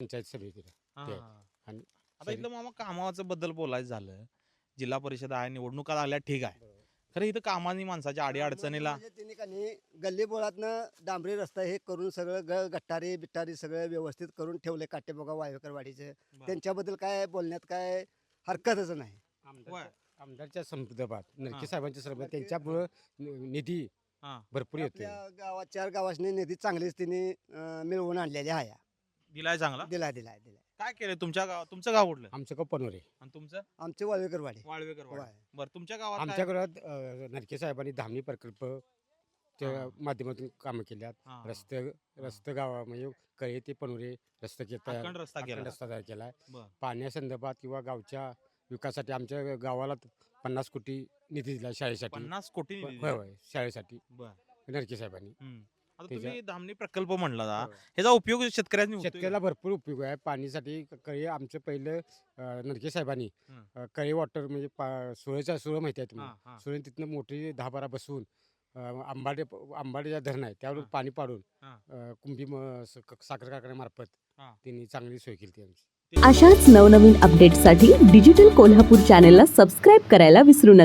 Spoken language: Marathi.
पंचायत समितीला ते आहे. हा. आणि आता इथलं मामा कामाचं बद्दल बोलायचं झालं, जिल्हा परिषद आहे, निवडणुका लागल्या, ठीक आहे. खरं इथं कामानी माणसाच्या आडी अडचणीला म्हणजे त्यांनी का नाही गल्ली बोळातनं डांबरी रस्ता हे करून सगळं गट्टारी बिट्टारी सगळं व्यवस्थित करून ठेवले काटेबोगा वायकर वाडीचे. त्यांच्याबद्दल काय बोलण्यात काय हरकतच नाही. आमदारच्या संदर्भात हा. नरके साहेबांच्या संदर्भात त्यांच्यामुळं निधी हा. भरपूर येतोय. आपल्या गावात 4 गावांनी निधी चांगलीच त्यांनी मिळवून आणलेली आहे. दिलाय चांगला. दिलाय. काय केलं तुमच्या गाव, तुमचं गाव कुठलं आमचं गाव पनोरे. आणि तुमचं? आमचे वाळवेकर वाडी. वाळवेकर वाडी. होय. बरं, तुमच्या गावात आमच्या काय? घरात नरके साहेबांनी धामणी प्रकल्प च्या हा. माध्यमातून कामं केल्यात. हा. रस्ते गावा म्हणजे कळे ते पनोरे रस्ते अखंड रस्ता केला. रस्ता तयार केलाय. बरं. पाण्यासंदर्भात किंवा गावच्या विकासासाठी आमच्या गावाला 50 कोटी निधी दिला शाळेसाठी. 50 कोटी निधी होय दिला. होय शाळेसाठी बरं. नरके साहेबांनी. आता त्याच्या- तुम्ही धामणी प्रकल्प म्हणला ना, होय. ह्याचा उपयोग शेतकऱ्यांनी होतोय का? शेतकऱ्याला भरपूर उपयोग आहे पाणीसाठी. कळे आमचं पहिलं नरके साहेबांनी हं. कळे वॉटर म्हणजे सुरळ माहिती आहे हा, तुम्हाला. हा. सुरळ तिथनं मोठी 10-12 बसवून आंबाडेच्या धरण आहे त्यावर हा. पाणी पाडून हा. कुंभी साखर कारखान्यामार्फत हा. त्यांनी चांगली सोय केली आमची. अशाच नवनवीन अपडेट्ससाठी डिजिटल कोल्हापूर चॅनेलला सबस्क्राईब करायला विसरू नका.